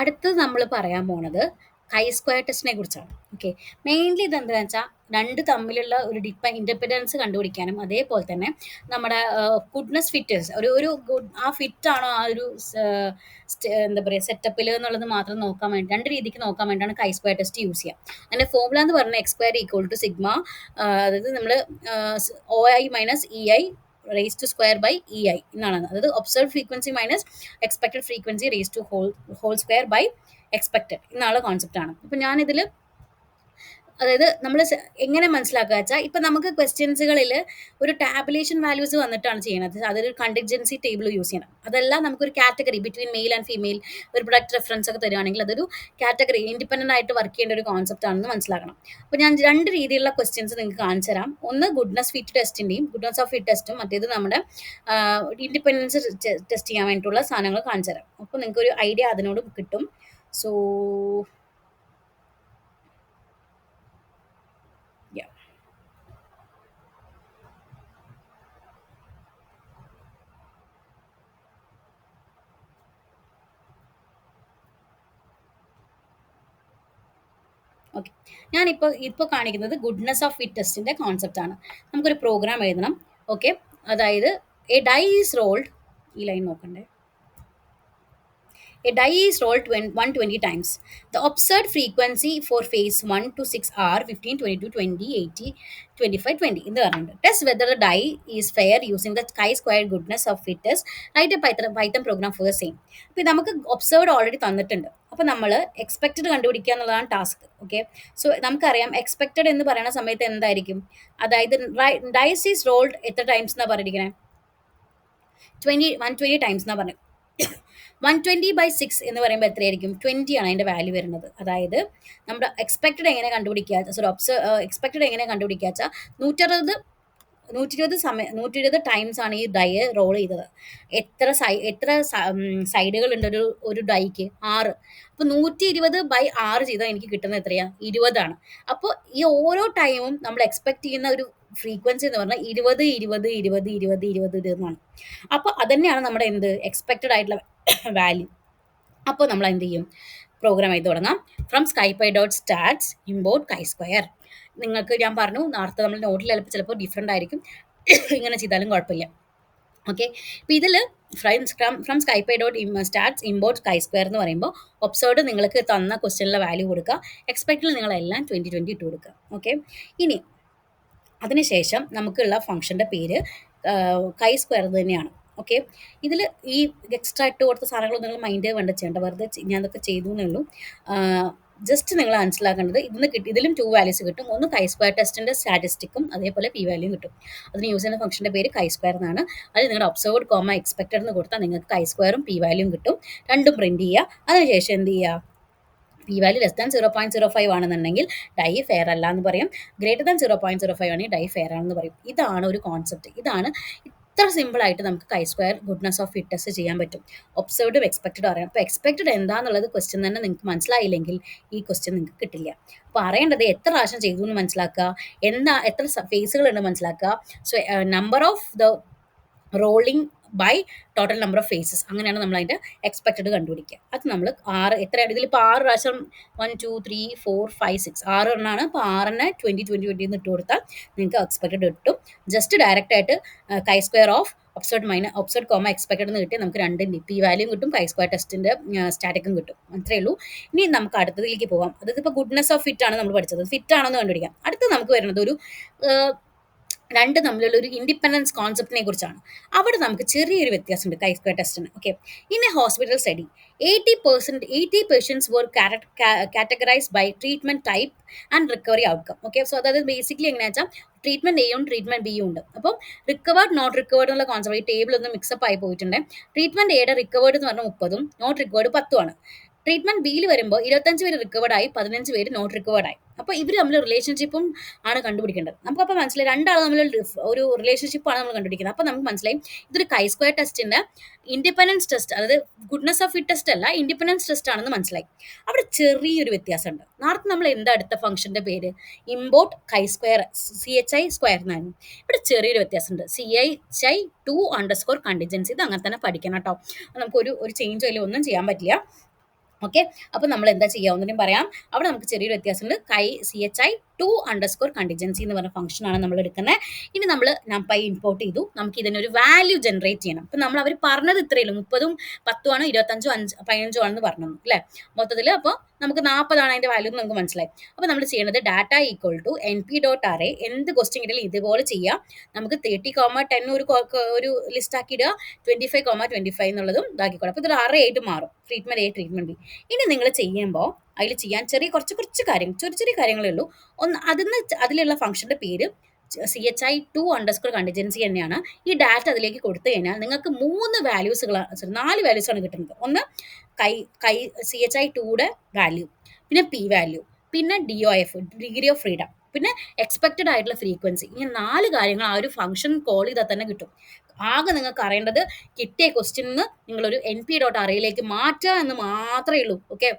അടുത്തത് നമ്മൾ പറയാൻ പോണത് സ്ക്വയർ ടെസ്റ്റിനെ കുറിച്ചാണ്. ഓക്കെ. മെയിൻലി ഇതെന്താണെന്ന് വെച്ചാൽ രണ്ട് തമ്മിലുള്ള ഒരു ഇൻഡിപെൻഡൻസ് കണ്ടുപിടിക്കാനും അതേപോലെ തന്നെ നമ്മുടെ ഗുഡ്നെസ് ഫിറ്റേഴ്സ് ഒരു ഗുഡ് ആ ഫിറ്റ് ആണോ ആ ഒരു എന്താ പറയുക സെറ്റപ്പിൽ എന്നുള്ളത് മാത്രം നോക്കാൻ വേണ്ടി രണ്ട് രീതിക്ക് നോക്കാൻ വേണ്ടിയാണ് സ്ക്വയർ ടെസ്റ്റ് യൂസ് ചെയ്യുക. അതിൻ്റെ ഫോർമുല എന്ന് പറഞ്ഞാൽ X square equal to sigma, അതായത് നമ്മൾ O I minus E I raise to square by E I എന്നാണ്. അതായത് observe frequency minus expected frequency raise to whole square by expected എന്നുള്ള concept ആണ്. അപ്പം ഞാനിതിൽ അതായത് നമ്മൾ എങ്ങനെ മനസ്സിലാക്കുക വെച്ചാൽ ഇപ്പം നമുക്ക് ക്വസ്റ്റ്യൻസുകളിൽ ഒരു ടാബുലേഷൻ വാല്യൂസ് വന്നിട്ടാണ് ചെയ്യുന്നത്. അതൊരു കണ്ടിൻജൻസി ടേബിൾ യൂസ് ചെയ്യണം. അതെല്ലാം നമുക്കൊരു category between male and female ഒരു പ്രൊഡക്റ്റ് റെഫറൻസ് ഒക്കെ തരുവാണെങ്കിൽ അതൊരു കാറ്റഗറി ഇൻഡിപെൻഡൻ്റ് ആയിട്ട് വർക്ക് ചെയ്യേണ്ട ഒരു കോൺസെപ്റ്റ് ആണെന്ന് മനസ്സിലാക്കണം. അപ്പോൾ ഞാൻ രണ്ട് രീതിയിലുള്ള ക്വസ്റ്റ്യൻസ് നിങ്ങൾക്ക് കാണിച്ചു തരാം. ഒന്ന് ഗുഡ്നസ് ഓഫ് ഫിറ്റ് ടെസ്റ്റും, മറ്റേത് നമ്മുടെ ഇൻഡിപെൻഡൻസ് ടെസ്റ്റ് ചെയ്യാൻ വേണ്ടിയിട്ടുള്ള സാധനങ്ങൾ കാണിച്ചു തരാം. അപ്പോൾ നിങ്ങൾക്ക് ഒരു ഐഡിയ അതിനോട് കിട്ടും. So okay. ഞാനിപ്പോൾ കാണിക്കുന്നത് ഗുഡ്നെസ് ഓഫ് ഫിറ്റ് ടെസ്റ്റിൻ്റെ കോൺസെപ്റ്റ് ആണ്. നമുക്കൊരു പ്രോഗ്രാം എഴുതണം. ഓക്കെ. അതായത് എ ഡൈ ഈസ് റോൾഡ്, ഈ ലൈൻ നോക്കണ്ടേ, a die is rolled 120 times. The observed frequency for phase 1 to 6 are 15, 22, 20, 80, 25, 20. In the test whether the die is fair using the chi-square goodness of fit test. Write a Python program for the same. ഇപ്പോൾ നമുക്ക് observed already തന്നിട്ടുണ്ട്. അപ്പോൾ നമ്മൾ expected കണ്ടുപിടിക്കുക എന്നുള്ളതാണ് task. Okay. So നമുക്കറിയാം expected എന്ന് പറയുന്ന സമയത്ത് എന്തായിരിക്കും, അതായത് ഡൈസ് ഈസ് റോൾഡ് എത്ര ടൈംസ് എന്നാണ് പറഞ്ഞിരിക്കുന്നത്, 120 ടൈംസ് എന്നാണ് പറഞ്ഞത്. 120/6 എന്ന് പറയുമ്പോൾ എത്രയായിരിക്കും, 20 ആണ് അതിൻ്റെ വാല്യൂ വരുന്നത്. അതായത് നമ്മുടെ എക്സ്പെക്റ്റഡ് എങ്ങനെ കണ്ടുപിടിക്കുക, എക്സ്പെക്റ്റഡ് എങ്ങനെ കണ്ടുപിടിക്കുക വെച്ചാൽ 120 ടൈംസ് ആണ് ഈ ഡൈ റോൾ ചെയ്തത്. എത്ര സൈഡുകൾ ഉണ്ട് ഒരു ഡൈക്ക്, 6. അപ്പോൾ 120/6 ചെയ്താൽ എനിക്ക് കിട്ടുന്നത് എത്രയാണ്, 20 ആണ്. അപ്പോൾ ഈ ഓരോ ടൈമും നമ്മൾ എക്സ്പെക്ട് ചെയ്യുന്ന ഒരു ഫ്രീക്വൻസി എന്ന് പറഞ്ഞാൽ 20 20 20 20 20 എന്നാണ്. അപ്പോൾ അതന്നെയാണ് നമ്മുടെ എക്സ്പെക്റ്റഡ് ആയിട്ടുള്ള വാല്യൂ. അപ്പോൾ നമ്മൾ എന്ത് ചെയ്യും, പ്രോഗ്രാം ചെയ്ത് തുടങ്ങാം. From scipy.stats import chi-square. നിങ്ങൾക്ക് ഞാൻ പറഞ്ഞു നേരത്തെ നമ്മൾ നോട്ടിൽ ചിലപ്പോൾ ഡിഫറെൻ്റ് ആയിരിക്കും, ഇങ്ങനെ ചെയ്താലും കുഴപ്പമില്ല. ഓക്കെ. അപ്പോൾ ഇതിൽ ഫ്രം scipy.stats import chi-square എന്ന് പറയുമ്പോൾ ഒബ്സർവ്ഡ് നിങ്ങൾക്ക് തന്ന ക്വസ്റ്റ്യനിലെ വാല്യൂ കൊടുക്കുക, എക്സ്പെക്റ്റിൽ നിങ്ങളെല്ലാം 20 ഇട്ട് കൊടുക്കുക. ഓക്കെ. ഇനി അതിനുശേഷം നമുക്കുള്ള ഫംഗ്ഷൻ്റെ പേര് chi-square തന്നെയാണ്. ഓക്കെ. ഇതിൽ ഈ എക്സ്ട്രാ ഇട്ട് കൊടുത്ത സാധനങ്ങൾ നിങ്ങൾ മൈൻഡ് വേണ്ട ചെയ്യേണ്ട, വെറുതെ ഞാൻ അതൊക്കെ ചെയ്തു എന്നേ ഉള്ളൂ. ജസ്റ്റ് നിങ്ങൾ മനസ്സിലാക്കേണ്ടത് ഇതിലും 2 വാല്യൂസ് കിട്ടും. ഒന്ന് chi-square ടെസ്റ്റിൻ്റെ സ്റ്റാറ്റിസ്റ്റിക്കും അതേപോലെ പി വാല്യൂയും കിട്ടും. അതിന് യൂസ് ചെയ്യുന്ന ഫംഗ്ഷൻ്റെ പേര് chi-square എന്നാണ്. അത് നിങ്ങളുടെ ഒബ്സർവ്ഡ് കോമ എക്സ്പെക്റ്റഡ് എന്ന് കൊടുത്താൽ നിങ്ങൾക്ക് chi-squareഉം പി വാല്യൂയും കിട്ടും. രണ്ടും പ്രിൻറ്റ് ചെയ്യുക. അതിനുശേഷം എന്ത് ചെയ്യുക, പി വാല്യൂ ലെസ് ദാൻ 0.05 ആണെന്നുണ്ടെങ്കിൽ ഡൈ ഫെയർ അല്ല എന്ന് പറയും. ഗ്രേറ്റർ ദാൻ 0.05 ആണെങ്കിൽ ഡൈ ഫെയർ ആണെന്ന് പറയും. ഇതാണ് ഒരു കോൺസെപ്റ്റ്. ഇതാണ് ഇത്ര സിമ്പിളായിട്ട് നമുക്ക് chi-square goodness of fit test ചെയ്യാൻ പറ്റും. ഒബ്സർവ്ഡ് എക്സ്പെക്റ്റഡ് അറിയാം. അപ്പോൾ എക്സ്പെക്റ്റഡ് എന്താണെന്നുള്ളത് ക്വസ്റ്റ്യൻ തന്നെ നിങ്ങൾക്ക് മനസ്സിലായില്ലെങ്കിൽ ഈ ക്വസ്റ്റ്യൻ നിങ്ങൾക്ക് കിട്ടില്ല. അപ്പോൾ അറിയേണ്ടത് എത്ര പ്രാവശ്യം ചെയ്തു എന്ന് മനസ്സിലാക്കുക, എത്ര ഫേസുകളുണ്ട് മനസ്സിലാക്കുക. So number of the rolling by total number of faces, അങ്ങനെയാണ് നമ്മൾ അതിൻ്റെ എക്സ്പെക്റ്റഡ് കണ്ടുപിടിക്കുക. അത് നമ്മൾ 6 എത്രയാണ്, ഇതിലിപ്പോൾ 6 പ്രാവശ്യം 1 2 3 4 5 6 6 എണ്ണമാണ്. അപ്പോൾ 6നെ 20 20 20 എന്ന് ഇട്ട് കൊടുത്താൽ നിങ്ങൾക്ക് എക്സ്പെക്റ്റഡ് കിട്ടും. ജസ്റ്റ് ഡയറക്റ്റായിട്ട് chi-square of observed comma expected എന്ന് കിട്ടി നമുക്ക് രണ്ടിൻ്റെ പി വാല്യൂയും കിട്ടും, chi-square ടെസ്റ്റിൻ്റെ സ്റ്റാറ്റിക്കും കിട്ടും. അത്രയേ ഉള്ളൂ. ഇനി നമുക്ക് അടുത്തതിലേക്ക് പോകാം. അതായത് ഇപ്പോൾ ഗുഡ്നെസ് ഓഫ് ഫിറ്റ് ആണ് നമ്മൾ പഠിച്ചത്, ഫിറ്റ് ആണെന്ന് കണ്ടുപിടിക്കാം. അടുത്ത് നമുക്ക് വരുന്നത് ഒരു രണ്ട് തമ്മിലുള്ള ഒരു ഇൻഡിപെൻഡൻസ് കോൺസെപ്റ്റിനെ കുറിച്ചാണ്. അവിടെ നമുക്ക് ചെറിയൊരു വ്യത്യാസമുണ്ട് chi-square ടെസ്റ്റിന്. Okay. In a hospital study 80 patients were categorized by treatment type and recovery outcome. Okay. So അതായത് ബേസിക്കലി എങ്ങനെയാണെന്ന് വെച്ചാൽ ട്രീറ്റ്മെൻറ്റ് എയും ട്രീറ്റ്മെൻറ്റ് ബിയും ഉണ്ട്. അപ്പം റിക്കവേർഡ് നോട്ട് റിക്കവേർഡ് എന്നുള്ള കോൺസെപ്റ്റ് ഈ ടേബിൾ ഒന്ന് മിക്സപ്പ് ആയി പോയിട്ടുണ്ട്. ട്രീറ്റ്മെൻറ്റ് എയുടെ റിക്കവേർഡ് എന്ന് പറഞ്ഞാൽ 30ഉം നോട്ട് റിക്കവേർഡ് 10ഉം ആണ്. ട്രീറ്റ്മെൻറ്റ് ബിയിൽ വരുമ്പോൾ 25 പേര് റിക്കവേർഡായി, 15 പേര് നോട്ട് റിക്കവേർഡായി. അപ്പോൾ ഇവർ തമ്മിൽ റിലേഷൻഷിപ്പും ആണ് കണ്ടുപിടിക്കേണ്ടത്. നമുക്കപ്പോൾ മനസ്സിലായി രണ്ടാൾ തമ്മിൽ ഒരു റിലേഷൻഷിപ്പാണ് നമ്മൾ കണ്ടുപിടിക്കുന്നത്. അപ്പോൾ നമുക്ക് മനസ്സിലായി ഇതൊരു chi-square ടെസ്റ്റിൻ്റെ ഇൻഡിപെൻഡൻസ് ടെസ്റ്റ്, അതായത് ഗുഡ്നെസ് ഓഫ് ഫിറ്റ് ടെസ്റ്റ് അല്ല, ഇൻഡിപെൻഡൻസ് ടെസ്റ്റ് ആണെന്ന് മനസ്സിലായി. അവിടെ ചെറിയൊരു വ്യത്യാസമുണ്ട്. നേരത്തെ നമ്മൾ എന്താ അടുത്ത ഫംഗ്ഷൻ്റെ പേര്, ഇമ്പോർട്ട് chi-square CHI-square എന്നായിരുന്നു. ഇവിടെ ചെറിയൊരു വ്യത്യാസമുണ്ട്, CHI2_contingency. ഇത് അങ്ങനെ തന്നെ പഠിക്കണം കേട്ടോ. നമുക്ക് ഒരു ചേഞ്ച് അതിൽ ഒന്നും ചെയ്യാൻ പറ്റില്ല. ഓക്കെ. അപ്പോൾ നമ്മൾ എന്താ ചെയ്യുക ഒന്നിനും പറയാം. അവിടെ നമുക്ക് ചെറിയൊരു വ്യത്യാസമുണ്ട്. CHI2_contingency എന്ന് പറഞ്ഞ ഫംഗ്ഷനാണ് നമ്മൾ എടുക്കുന്നത്. ഇനി നമ്മൾ numpy ഇമ്പോർട്ട് ചെയ്തു. നമുക്ക് ഇതിനൊരു വാല്യൂ ജനറേറ്റ് ചെയ്യണം. അപ്പം നമ്മൾ അവർ പറഞ്ഞത് ഇത്രയേ ഉള്ളൂ. 30ഉം 10ഉം ആണ്, 25ഉം 15ഉം ആണെന്ന് പറഞ്ഞു അല്ലേ മൊത്തത്തിൽ. അപ്പോൾ നമുക്ക് 40 അതിൻ്റെ വാല്യൂ എന്ന് നമുക്ക് മനസ്സിലായി. അപ്പോൾ നമ്മൾ ചെയ്യേണ്ടത് ഡാറ്റ ഈക്വൽ ടു np.array എന്ത് ക്വസ്റ്റ്യൻ കിട്ടിയാലും ഇതുപോലെ ചെയ്യാം. നമുക്ക് 30,10 ഒരു ലിസ്റ്റ് ആക്കി ഇടുക, 25,25 എന്നുള്ളതും ഇതാക്കിക്കോളാം. അപ്പോൾ ഇതൊരു അറേ ആയിട്ട് മാറും. Treatment A, treatment B. ഇനി നിങ്ങൾ ചെയ്യുമ്പോൾ അതിൽ ചെയ്യാൻ കുറച്ച് കാര്യങ്ങൾ, ചെറിയ കാര്യങ്ങളേ ഉള്ളൂ. ഒന്ന് അതിലുള്ള ഫംഗ്ഷൻ്റെ പേര് CHI2_contingency തന്നെയാണ്. ഈ ഡാറ്റ അതിലേക്ക് കൊടുത്തു കഴിഞ്ഞാൽ നിങ്ങൾക്ക് 4 വാല്യൂസാണ് കിട്ടുന്നത്. ഒന്ന് CHI2യുടെ വാല്യൂ, പിന്നെ പി വാല്യൂ, പിന്നെ DOF ഡിഗ്രി ഓഫ് ഫ്രീഡം, പിന്നെ എക്സ്പെക്റ്റഡ് ആയിട്ടുള്ള ഫ്രീക്വൻസി. ഇങ്ങനെ 4 കാര്യങ്ങൾ ആ ഒരു ഫംഗ്ഷൻ കോൾ ചെയ്താൽ തന്നെ കിട്ടും. ആകെ നിങ്ങൾക്ക് അറിയേണ്ടത് കിട്ടിയ ക്വസ്റ്റ്യനിൽ നിന്ന് നിങ്ങളൊരു np.arrayയിലേക്ക് മാറ്റുക എന്ന് മാത്രമേ ഉള്ളൂ. Okay.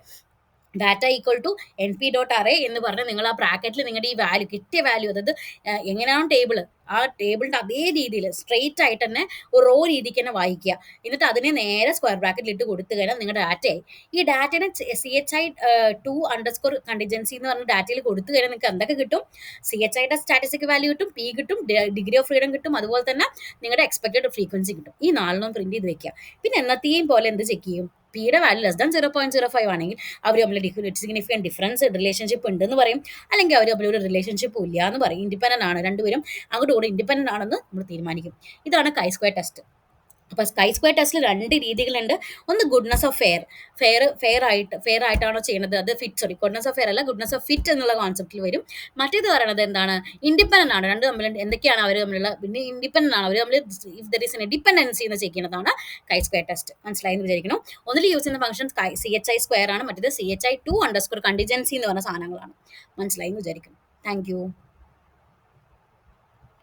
Data equal to np.array എന്ന് പറഞ്ഞ് നിങ്ങൾ ആ ബ്രാക്കറ്റിൽ നിങ്ങളുടെ ഈ വാല്യൂ, കിട്ടിയ വാല്യൂ, അതായത് എങ്ങനെയാണ് ടേബിൾ, ആ ടേബിളിൻ്റെ അതേ രീതിയിൽ സ്ട്രെയിറ്റ് ആയിട്ട് തന്നെ ഒരു റോ രീതിക്ക് തന്നെ വായിക്കുക. എന്നിട്ട് അതിനെ നേരെ സ്ക്വയർ ബ്രാക്കറ്റിൽ ഇട്ട് കൊടുത്തു കഴിഞ്ഞാൽ നിങ്ങളുടെ ഡാറ്റയായി. ഈ ഡാറ്റയുടെ CHI2_contingency എന്ന് പറഞ്ഞ ഡാറ്റയിൽ കൊടുത്തു കഴിഞ്ഞാൽ നിങ്ങൾക്ക് എന്തൊക്കെ കിട്ടും? CHIയുടെ സ്റ്റാറ്റിസ്റ്റിക് വാല്യൂ കിട്ടും, പി കിട്ടും, ഡിഗ്രി ഓഫ് ഫ്രീഡം കിട്ടും, അതുപോലെ തന്നെ നിങ്ങളുടെ എക്സ്പെക്റ്റഡ് ഫ്രീക്വൻസി കിട്ടും. ഈ 4 പ്രിന്റ് ചെയ്ത് വെക്കുക. പിന്നെ എന്നത്തെയും പോലെ എന്ത് ചെക്ക് ചെയ്യും? പിയുടെ വാല്യൂ <0.05 ആണെങ്കിൽ അവർ തമ്മിൽ സിഗ്നിഫിക്കൻറ്റ് ഡിഫറൻസ് റിലേഷൻഷിപ്പ് ഉണ്ടെന്ന് പറയും, അല്ലെങ്കിൽ അവർ തമ്മിൽ ഒരു റിലേഷൻഷിപ്പ് ഇല്ല എന്ന് പറയും. ഇൻഡിപെൻഡൻ്റ് ആണ്, രണ്ടുപേരും അങ്ങോട്ടും ഇങ്ങോട്ടും ഇൻഡിപെൻഡൻ്റ് ആണെന്ന് നമ്മൾ തീരുമാനിക്കും. ഇതാണ് chi-square ടെസ്റ്റ്. അപ്പോൾ chi-square ടെസ്റ്റിൽ 2 രീതികളുണ്ട്. ഒന്ന് ഗുഡ്നെസ് ഓഫ് ഫെയർ ആയിട്ടാണോ ചെയ്യുന്നത്, അത് ഗുഡ്നെസ് ഓഫ് ഫെയർ അല്ല, ഗുഡ്നെസ് ഓഫ് ഫിറ്റ് എന്നുള്ള കോൺസെപ്റ്റിൽ വരും. മറ്റേത് പറയുന്നത് എന്താണ്? ഇൻഡിപെൻഡൻ്റ് ആണ്, രണ്ട് തമ്മിൽ എന്തൊക്കെയാണ് അവർ തമ്മിലുള്ള, പിന്നെ ഇൻഡിപെൻഡൻ്റ് ആണ് അവർ തമ്മിൽ, if there is A dependency എന്ന് ചെക്ക് ചെയ്യുന്നതാണ് chi-square ടെസ്റ്റ്. മനസ്സിലായി എന്ന് വിചാരിക്കണം. ഒന്നിൽ യൂസ് ചെയ്യുന്ന ഫംഗ്ഷൻ CHI² ആണ്, മറ്റേത് CHI2_contingency എന്ന് പറഞ്ഞ സാധനങ്ങളാണ്. മനസ്സിലായി എന്ന് വിചാരിക്കണം. Thank you.